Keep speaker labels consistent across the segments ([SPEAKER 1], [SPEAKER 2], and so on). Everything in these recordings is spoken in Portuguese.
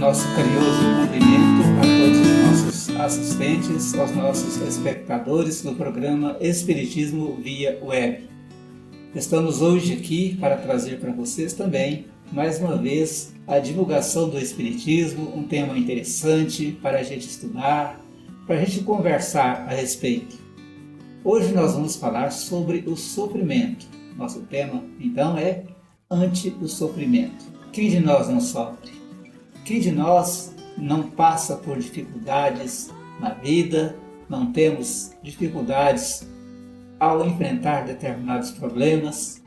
[SPEAKER 1] nosso carinhoso cumprimento a todos os nossos assistentes, aos nossos espectadores do programa Espiritismo via Web. Estamos hoje aqui para trazer para vocês também, mais uma vez, a divulgação do Espiritismo, um tema interessante para a gente estudar, para a gente conversar a respeito. Hoje nós vamos falar sobre o sofrimento. Nosso tema, então, é ante o sofrimento. Quem de nós não sofre? Quem de nós não passa por dificuldades na vida, não temos dificuldades ao enfrentar determinados problemas?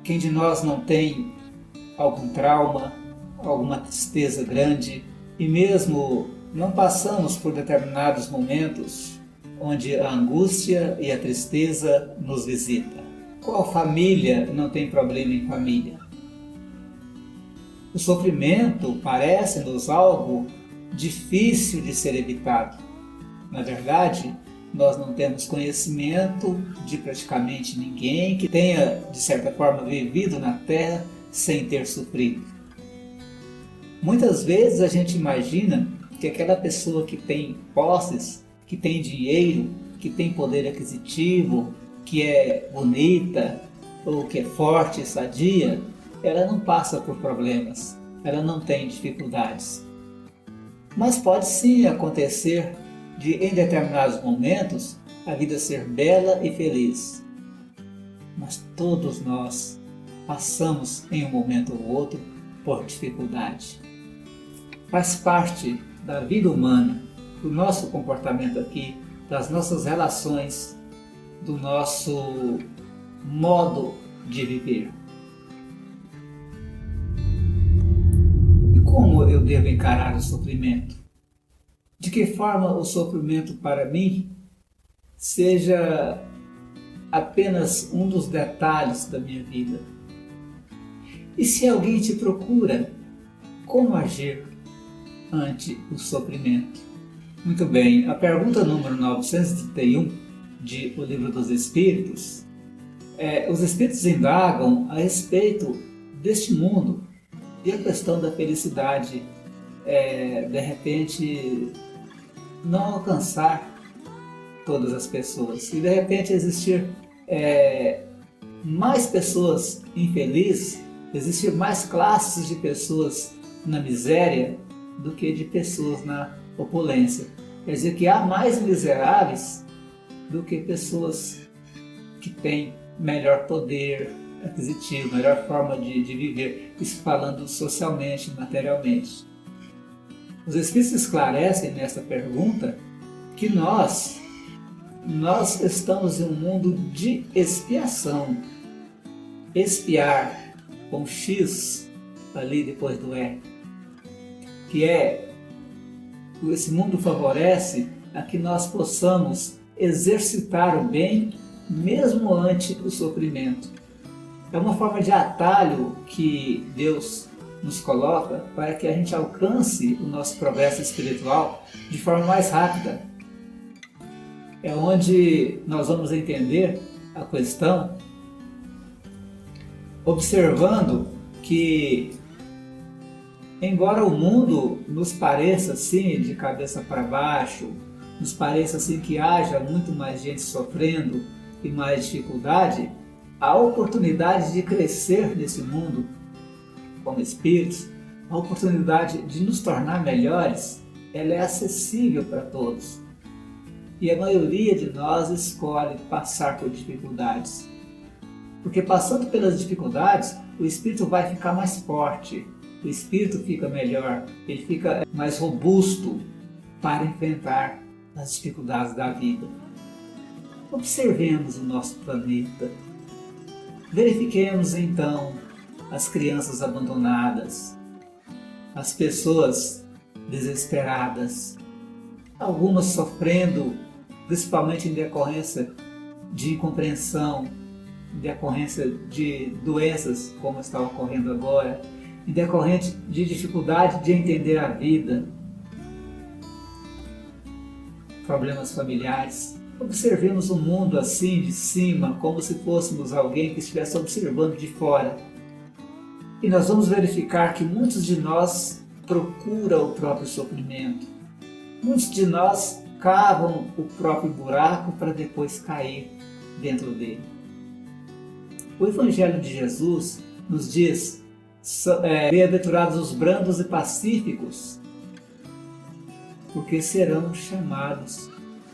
[SPEAKER 1] Quem de nós não tem algum trauma, alguma tristeza grande e mesmo não passamos por determinados momentos onde a angústia e a tristeza nos visita? Qual família não tem problema em família? O sofrimento parece-nos algo difícil de ser evitado. Na verdade, nós não temos conhecimento de praticamente ninguém que tenha, de certa forma, vivido na Terra sem ter sofrido. Muitas vezes a gente imagina que aquela pessoa que tem posses, que tem dinheiro, que tem poder aquisitivo, que é bonita ou que é forte e sadia, ela não passa por problemas, ela não tem dificuldades. Mas pode sim acontecer de, em determinados momentos, a vida ser bela e feliz. Mas todos nós passamos em um momento ou outro por dificuldade. Faz parte da vida humana, do nosso comportamento aqui, das nossas relações, do nosso modo de viver. E como eu devo encarar o sofrimento? De que forma o sofrimento para mim seja apenas um dos detalhes da minha vida? E se alguém te procura, como agir ante o sofrimento? Muito bem, a pergunta número 931 de O Livro dos Espíritos, os Espíritos indagam a respeito deste mundo e a questão da felicidade, de repente, não alcançar todas as pessoas e de repente existir mais pessoas infelizes, existir mais classes de pessoas na miséria do que de pessoas na opulência. Quer dizer que há mais miseráveis do que pessoas que têm melhor poder aquisitivo, melhor forma de viver, isso falando socialmente, materialmente. Os Espíritos esclarecem nesta pergunta que nós estamos em um mundo de expiação. Expiar, com X ali depois do E, que esse mundo favorece a que nós possamos exercitar o bem mesmo ante o sofrimento. É uma forma de atalho que Deus nos coloca para que a gente alcance o nosso progresso espiritual de forma mais rápida. É onde nós vamos entender a questão observando que, embora o mundo nos pareça assim de cabeça para baixo, nos pareça assim que haja muito mais gente sofrendo e mais dificuldade, a oportunidade de crescer nesse mundo como espíritos, a oportunidade de nos tornar melhores, ela é acessível para todos. E a maioria de nós escolhe passar por dificuldades. Porque passando pelas dificuldades, o espírito vai ficar mais forte, o espírito fica melhor, ele fica mais robusto para enfrentar as dificuldades da vida. Observemos o nosso planeta. Verifiquemos então as crianças abandonadas, as pessoas desesperadas, algumas sofrendo, principalmente em decorrência de incompreensão, em decorrência de doenças, como está ocorrendo agora, em decorrente de dificuldade de entender a vida, problemas familiares. Observemos o mundo assim de cima, como se fôssemos alguém que estivesse observando de fora. E nós vamos verificar que muitos de nós procura o próprio sofrimento. Muitos de nós cavam o próprio buraco para depois cair dentro dele. O Evangelho de Jesus nos diz: bem-aventurados os brandos e pacíficos, porque serão chamados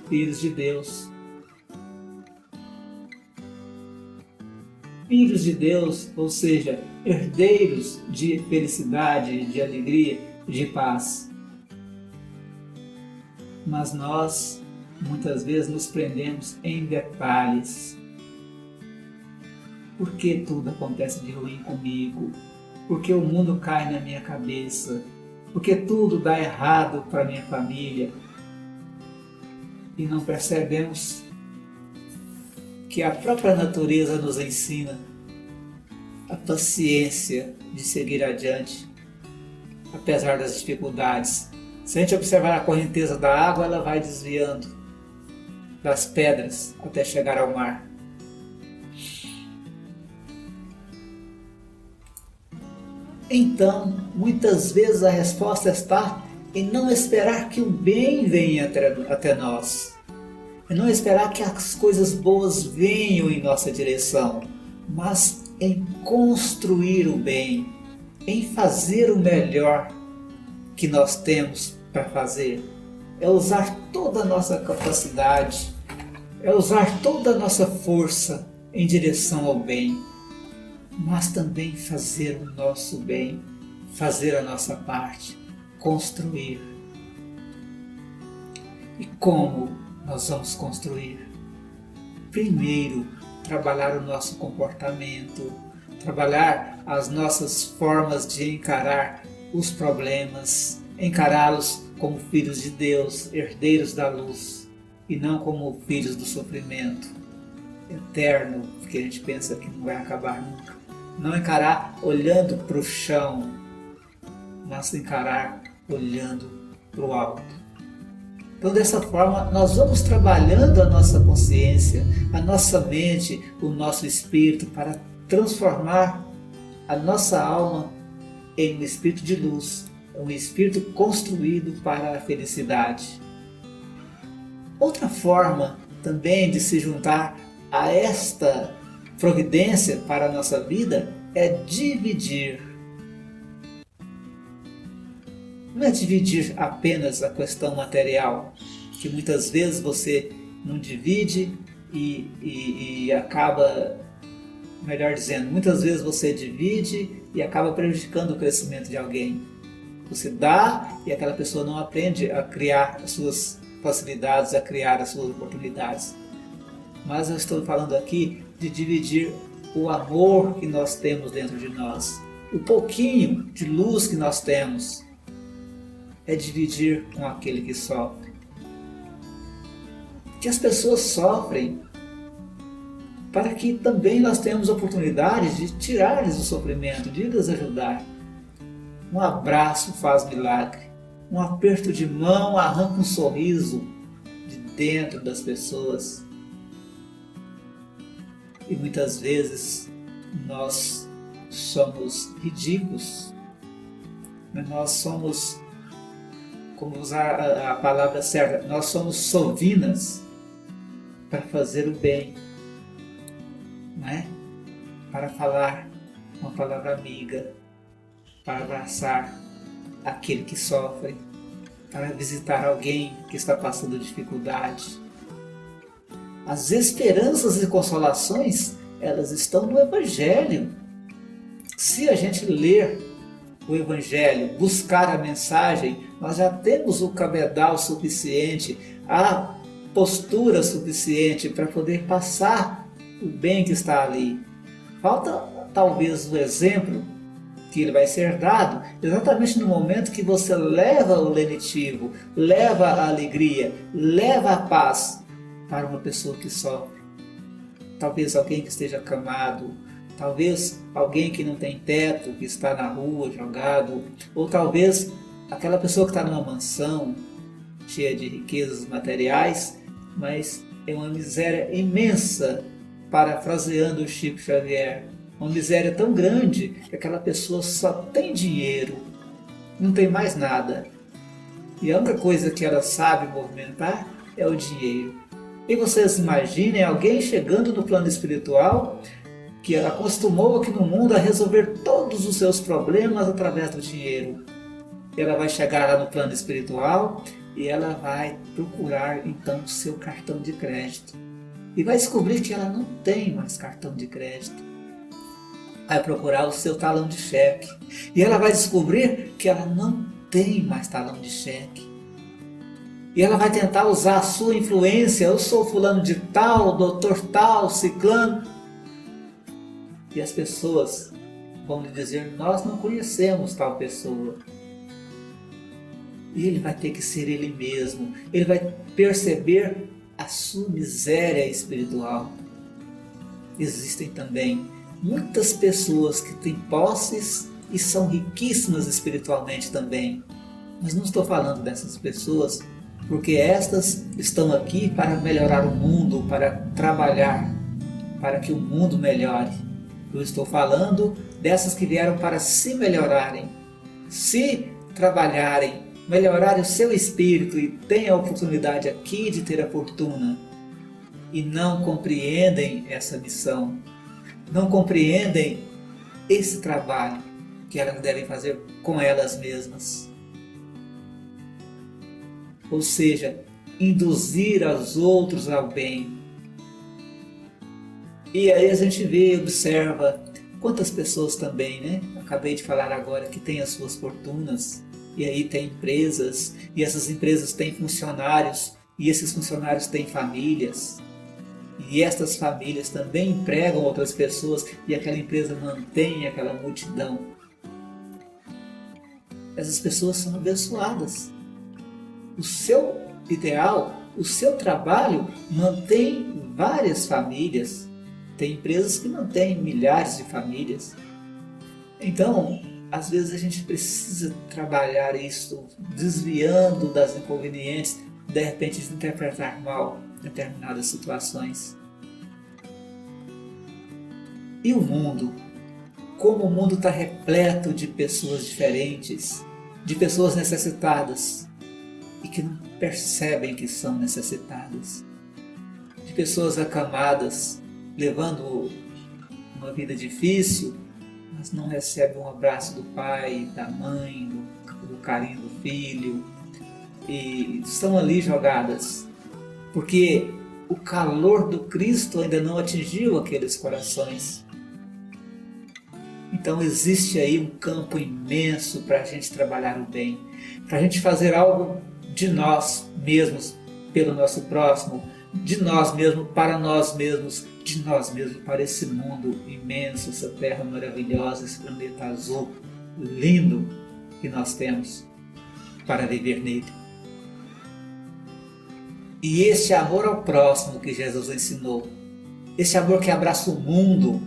[SPEAKER 1] filhos de Deus. Filhos de Deus, ou seja, herdeiros de felicidade, de alegria, de paz. Mas nós, muitas vezes, nos prendemos em detalhes. Por que tudo acontece de ruim comigo? Por que o mundo cai na minha cabeça? Por que tudo dá errado para minha família? E não percebemos que a própria natureza nos ensina a paciência de seguir adiante, apesar das dificuldades. Se a gente observar a correnteza da água, ela vai desviando das pedras até chegar ao mar. Então, muitas vezes a resposta está em não esperar que o bem venha até nós. É não esperar que as coisas boas venham em nossa direção, mas em construir o bem, em fazer o melhor que nós temos para fazer. É usar toda a nossa capacidade, é usar toda a nossa força em direção ao bem, mas também fazer o nosso bem, fazer a nossa parte, construir. E como nós vamos construir? Primeiro, trabalhar o nosso comportamento, trabalhar as nossas formas de encarar os problemas, encará-los como filhos de Deus, herdeiros da luz, e não como filhos do sofrimento eterno, que a gente pensa que não vai acabar nunca. Não encarar olhando para o chão, mas encarar olhando para o alto. Então, dessa forma, nós vamos trabalhando a nossa consciência, a nossa mente, o nosso espírito, para transformar a nossa alma em um espírito de luz, um espírito construído para a felicidade. Outra forma também de se juntar a esta providência para a nossa vida é dividir. Não é dividir apenas a questão material, que muitas vezes você não divide e acaba, melhor dizendo, muitas vezes você divide e acaba prejudicando o crescimento de alguém. Você dá e aquela pessoa não aprende a criar as suas facilidades, a criar as suas oportunidades. Mas eu estou falando aqui de dividir o amor que nós temos dentro de nós, o pouquinho de luz que nós temos. É dividir com aquele que sofre. Que as pessoas sofrem para que também nós tenhamos oportunidade de tirar-lhes o sofrimento, de lhes ajudar. Um abraço faz milagre. Um aperto de mão arranca um sorriso de dentro das pessoas. E muitas vezes nós somos ridículos. Nós somos, como usar a palavra certa, nós somos sovinas para fazer o bem, não é? Para falar uma palavra amiga, para abraçar aquele que sofre, para visitar alguém que está passando dificuldade. As esperanças e consolações, elas estão no Evangelho. Se a gente ler o Evangelho, buscar a mensagem, nós já temos o cabedal suficiente, a postura suficiente para poder passar o bem que está ali. Falta talvez o exemplo que ele vai ser dado exatamente no momento que você leva o lenitivo, leva a alegria, leva a paz para uma pessoa que sofre. Talvez alguém que esteja acamado, talvez alguém que não tem teto, que está na rua jogado, ou talvez aquela pessoa que está numa mansão cheia de riquezas materiais, mas é uma miséria imensa, parafraseando o Chico Xavier. Uma miséria tão grande que aquela pessoa só tem dinheiro não tem mais nada. E a única coisa que ela sabe movimentar é o dinheiro. E vocês imaginem alguém chegando no plano espiritual que ela acostumou aqui no mundo a resolver todos os seus problemas através do dinheiro. Ela vai chegar lá no plano espiritual e ela vai procurar então o seu cartão de crédito. E vai descobrir que ela não tem mais cartão de crédito. Vai procurar o seu talão de cheque. E ela vai descobrir que ela não tem mais talão de cheque. E ela vai tentar usar a sua influência. Eu sou fulano de tal, doutor tal, ciclano. E as pessoas vão lhe dizer, nós não conhecemos tal pessoa. E ele vai ter que ser ele mesmo. Ele vai perceber a sua miséria espiritual. Existem também muitas pessoas que têm posses e são riquíssimas espiritualmente também. Mas não estou falando dessas pessoas, porque estas estão aqui para melhorar o mundo, para trabalhar, para que o mundo melhore. Eu estou falando dessas que vieram para se melhorarem, se trabalharem, melhorarem o seu espírito e têm a oportunidade aqui de ter a fortuna. E não compreendem essa missão, não compreendem esse trabalho que elas devem fazer com elas mesmas. Ou seja, induzir aos outros ao bem. E aí a gente vê, observa quantas pessoas também, né? Acabei de falar agora que têm as suas fortunas, e aí tem empresas, e essas empresas têm funcionários, e esses funcionários têm famílias. E estas famílias também empregam outras pessoas e aquela empresa mantém aquela multidão. Essas pessoas são abençoadas. O seu ideal, o seu trabalho mantém várias famílias. Tem empresas que mantêm milhares de famílias. Então, às vezes a gente precisa trabalhar isso, desviando das inconvenientes, de repente de interpretar mal determinadas situações. E o mundo? Como o mundo está repleto de pessoas diferentes, de pessoas necessitadas e que não percebem que são necessitadas, de pessoas acamadas, levando uma vida difícil, mas não recebem um abraço do pai, da mãe, do carinho do filho, e estão ali jogadas, porque o calor do Cristo ainda não atingiu aqueles corações. Então existe aí um campo imenso para a gente trabalhar o bem, para a gente fazer algo de nós mesmos, pelo nosso próximo, de nós mesmos para nós mesmos, de nós mesmos para esse mundo imenso, essa terra maravilhosa, esse planeta azul lindo que nós temos para viver nele. E este amor ao próximo que Jesus ensinou, esse amor que abraça o mundo,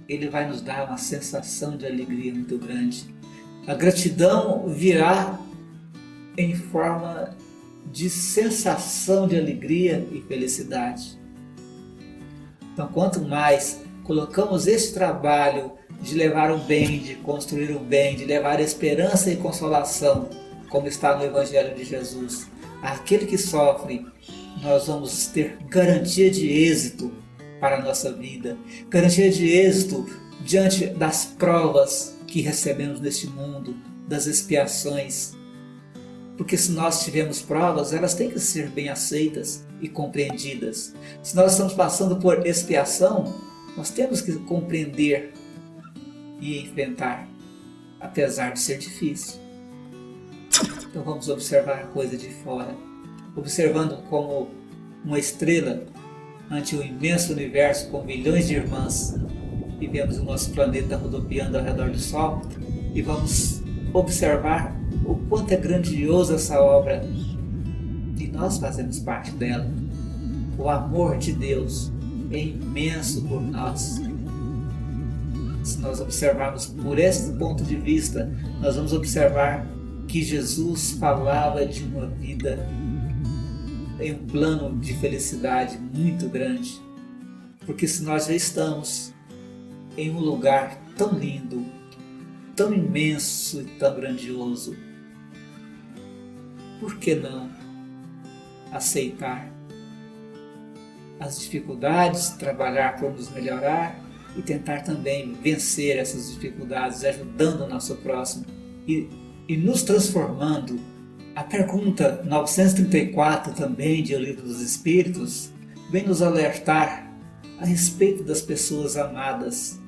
[SPEAKER 1] ele vai nos dar uma sensação de alegria muito grande. A gratidão virá em forma de sensação de alegria e felicidade. Então, quanto mais colocamos esse trabalho de levar o bem, de construir o bem, de levar esperança e consolação, como está no Evangelho de Jesus, àquele que sofre, nós vamos ter garantia de êxito para a nossa vida, garantia de êxito diante das provas que recebemos neste mundo, das expiações. Porque se nós tivermos provas, elas têm que ser bem aceitas e compreendidas. Se nós estamos passando por expiação, nós temos que compreender e enfrentar, apesar de ser difícil. Então vamos observar a coisa de fora, observando como uma estrela ante o imenso universo com milhões de irmãs, e vemos o nosso planeta rodopiando ao redor do Sol, e vamos observar o quanto é grandiosa essa obra, e nós fazemos parte dela. O amor de Deus é imenso por nós. Se nós observarmos por esse ponto de vista, nós vamos observar que Jesus falava de uma vida em um plano de felicidade muito grande. Porque se nós já estamos em um lugar tão lindo, tão imenso e tão grandioso, por que não aceitar as dificuldades, trabalhar por nos melhorar e tentar também vencer essas dificuldades, ajudando o nosso próximo e nos transformando? A pergunta 934 também de O Livro dos Espíritos vem nos alertar a respeito das pessoas amadas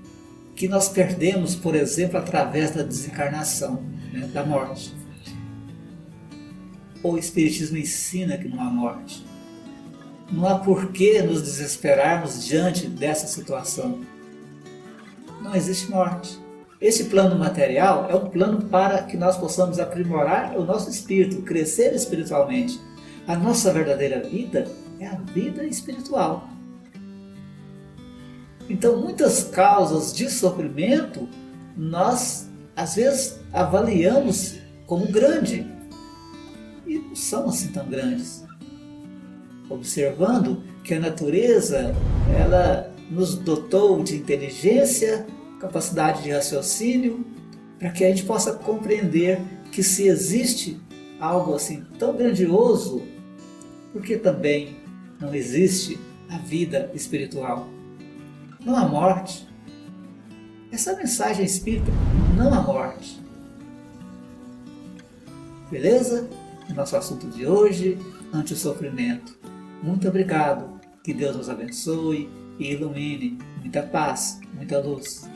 [SPEAKER 1] que nós perdemos, por exemplo, através da desencarnação, né, da morte. O Espiritismo ensina que não há morte. Não há por que nos desesperarmos diante dessa situação. Não existe morte. Esse plano material é um plano para que nós possamos aprimorar o nosso espírito, crescer espiritualmente. A nossa verdadeira vida é a vida espiritual. Então, muitas causas de sofrimento nós, às vezes, avaliamos como grande e não são assim tão grandes. Observando que a natureza, ela nos dotou de inteligência, capacidade de raciocínio, para que a gente possa compreender que se existe algo assim tão grandioso, por que também não existe a vida espiritual? Não há morte. Essa é a mensagem espírita, não há morte. Beleza? O nosso assunto de hoje, ante o sofrimento. Muito obrigado. Que Deus nos abençoe e ilumine. Muita paz, muita luz.